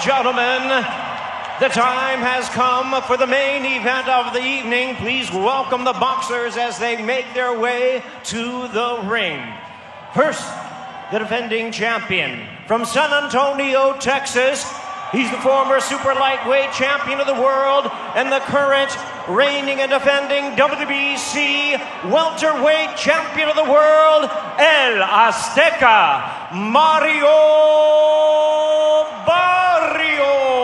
gentlemen, the time has come for the main event of the evening. Please welcome the boxers as they make their way to the ring. First, the defending champion from San Antonio, Texas. He's the former super lightweight champion of the world and the current reigning and defending WBC welterweight champion of the world, El Azteca, Mario Barrios.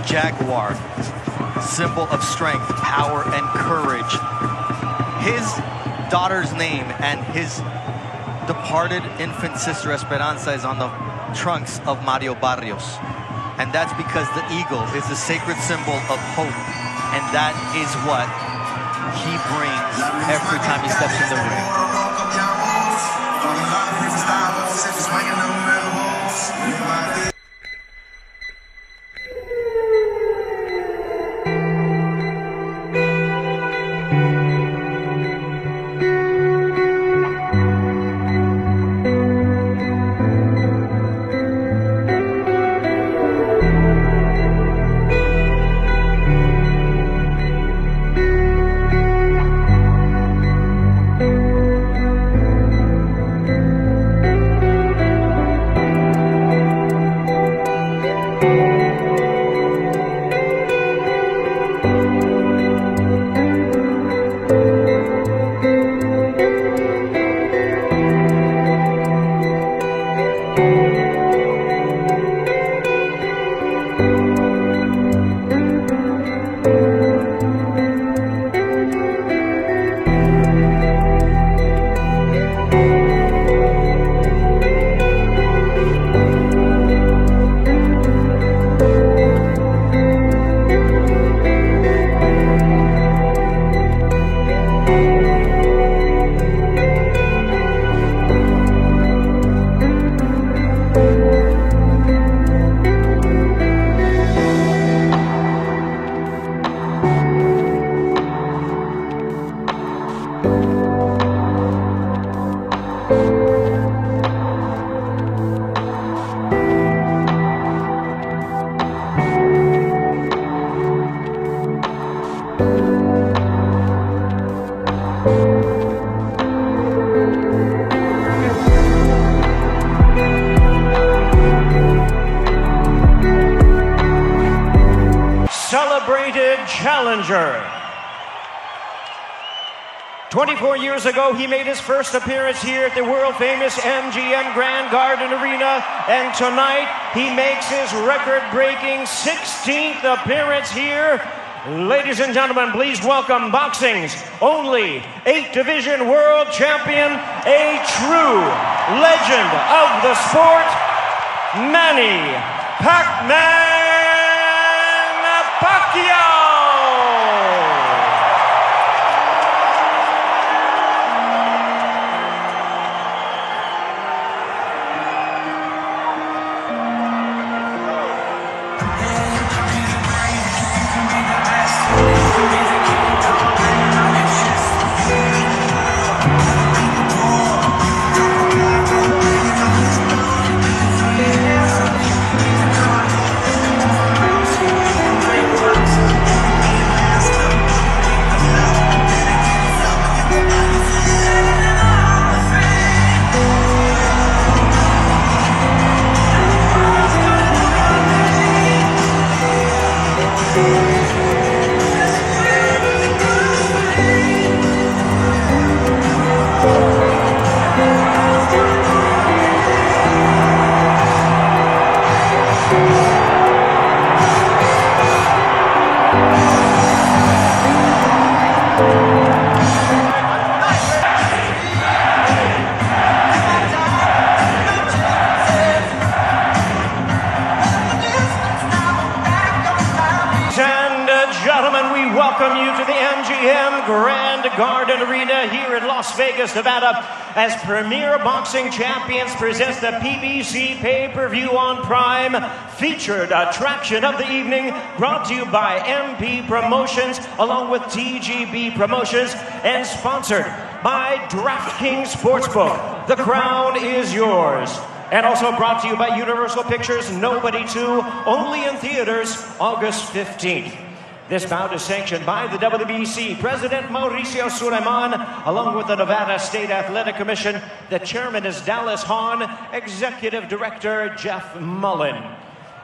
Jaguar, symbol of strength, power, and courage. His daughter's name and his departed infant sister Esperanza is on the trunks of Mario Barrios. And that's because the eagle is a sacred symbol of hope. And that is what he brings every time he steps in the ring. Celebrated challenger. 24 years ago, he made his first appearance here at the world-famous MGM Grand Garden Arena, and tonight he makes his record-breaking 16th appearance here. Ladies and gentlemen, please welcome boxing's only 8-division world champion, a true legend of the sport, Manny Pacquiao. Gentlemen, we welcome you to the MGM Grand Garden Arena here in Las Vegas, Nevada, as Premier Boxing Champions presents the PBC pay-per-view on Prime, featured attraction of the evening, brought to you by MP Promotions, along with TGB Promotions, and sponsored by DraftKings Sportsbook. The crown is yours. And also brought to you by Universal Pictures, Nobody 2, only in theaters August 15th. This bout is sanctioned by the WBC President Mauricio Suleiman, along with the Nevada State Athletic Commission. The chairman is Dallas Hahn, Executive Director Jeff Mullen.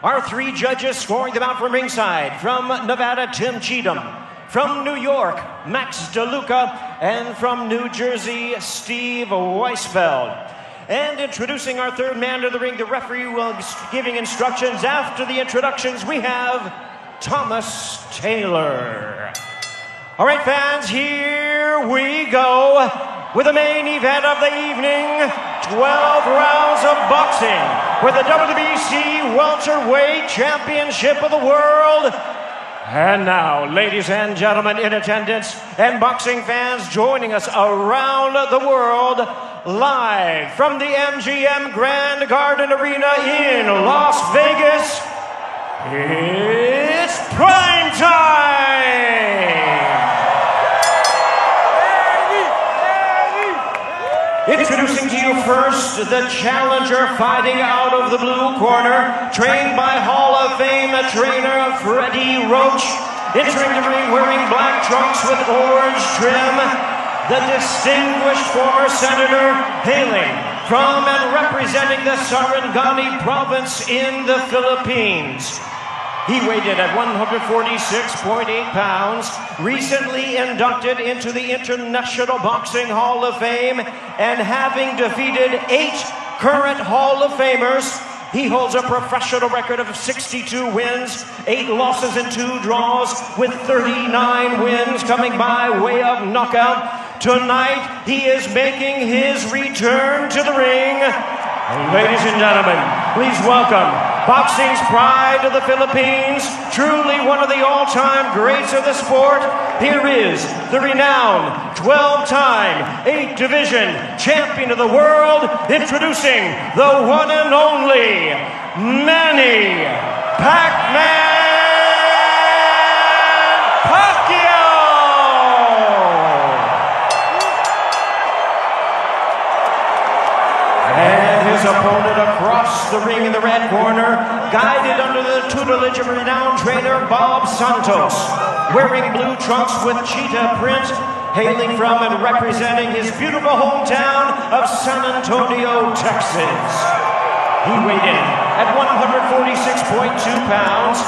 Our three judges scoring the bout from ringside: from Nevada, Tim Cheatham; from New York, Max DeLuca; and from New Jersey, Steve Weisfeld. And introducing our third man to the ring, the referee will be giving instructions. After the introductions, we have Thomas Taylor. All right, fans, here we go with the main event of the evening. 12 rounds of boxing for the WBC Welterweight Championship of the World. And now, ladies and gentlemen in attendance and boxing fans joining us around the world, live from the MGM Grand Garden Arena in Las Vegas, it's prime time! Introducing to you first, the challenger fighting out of the blue corner, trained by Hall of Fame trainer Freddie Roach. Entering the ring wearing black trunks with orange trim, the distinguished former senator hailing from and representing the Sarangani province in the Philippines. He weighed in at 146.8 pounds, recently inducted into the International Boxing Hall of Fame, and having defeated 8 current Hall of Famers, he holds a professional record of 62 wins, 8 losses and 2 draws, with 39 wins coming by way of knockout. Tonight, he is making his return to the ring. Ladies and gentlemen, please welcome boxing's pride of the Philippines, truly one of the all-time greats of the sport. Here is the renowned 12-time 8-division champion of the world, introducing the one and only Manny Pac-Man Pacquiao! And his opponent across the ring in the red corner, guided under the tutelage of renowned trainer Bob Santos, wearing blue trunks with cheetah print, hailing from and representing his beautiful hometown of San Antonio, Texas. He weighed in at 146.2 pounds.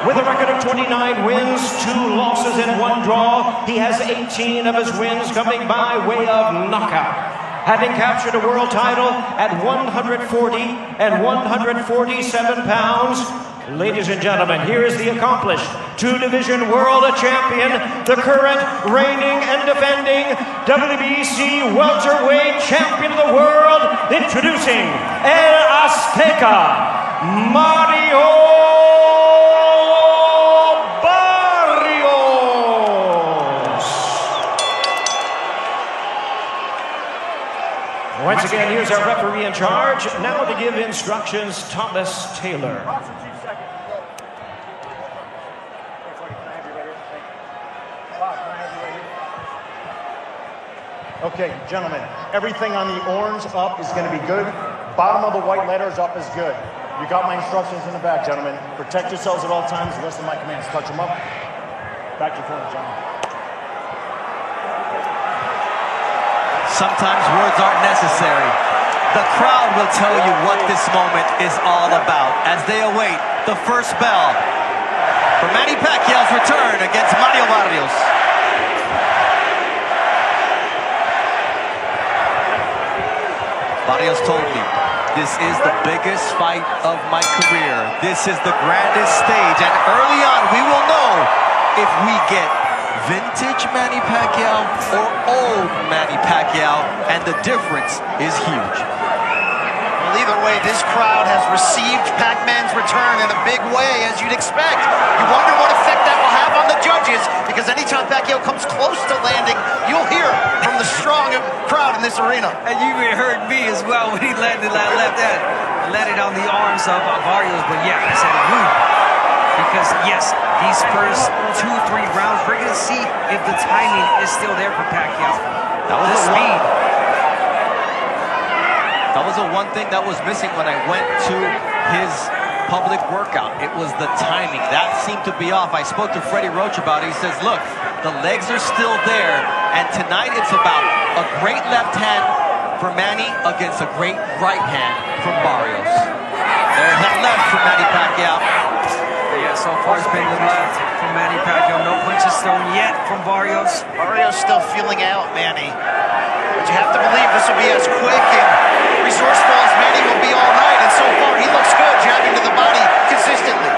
With a record of 29 wins, 2 losses, and 1 draw, he has 18 of his wins coming by way of knockout. Having captured a world title at 140 and 147 pounds. Ladies and gentlemen, here is the accomplished 2-division world champion, the current reigning and defending WBC welterweight champion of the world, introducing El Azteca, Mario Barrios. Once again, here's our referee in charge. Now to give instructions, Thomas Taylor. Okay, gentlemen, everything on the orange up is going to be good. Bottom of the white letters up is good. You got my instructions in the back, gentlemen. Protect yourselves at all times. Listen to my commands. Touch them up. Back to your corner, gentlemen. Sometimes words aren't necessary. The crowd will tell you what this moment is all about as they await the first bell for Manny Pacquiao's return against Mario Barrios. Barrios told me, this is the biggest fight of my career. This is the grandest stage, and early on we will know if we get vintage Manny Pacquiao or old Manny Pacquiao, and the difference is huge. Well, either way, this crowd has received Pac-Man's return in a big way, as you'd expect. You wonder what effect that will have on the judges is, because anytime Pacquiao comes close to landing, you'll hear from the strong crowd in this arena. And you even heard me as well when he landed that left hand. Landed on the arms of Barrios, but yeah, I said, woo. Because yes, these first 2-3 rounds, we're gonna see if the timing is still there for Pacquiao. That was the speed. That was the one thing that was missing when I went to his public workout. It was the timing. That seemed to be off. I spoke to Freddie Roach about it. He says, look, the legs are still there, and tonight it's about a great left hand for Manny against a great right hand from Barrios. There's that left for Manny Pacquiao. Yeah, so far it's been the left from Manny Pacquiao. No punches thrown yet from Barrios. Barrios still feeling out Manny. But you have to believe this will be as quick and resourceful as Manny will be all night. And so far, he looks good, jabbing to the body consistently.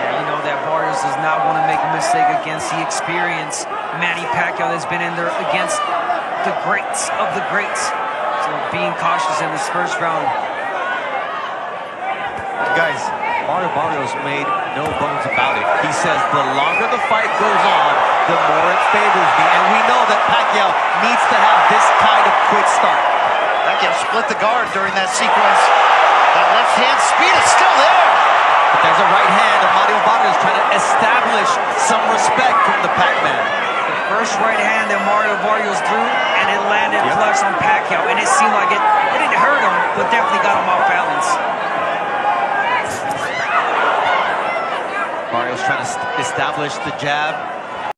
Yeah, you know that Barrios does not want to make a mistake against the experienced Manny Pacquiao that's been in there against the greats of the greats. So being cautious in this first round. Guys, Barrios made no bones about it. He says the longer the fight goes on, the more it favors me. And we know that Pacquiao needs to have this kind of quick start. Pacquiao split the guard during that sequence. That left hand speed is still there. But there's a right hand of Mario Barrios trying to establish some respect from the Pac-Man. The first right hand that Mario Barrios threw, and it landed flush on Pacquiao. And it seemed like it didn't hurt him, but definitely got him off balance. Barrios trying to establish the jab.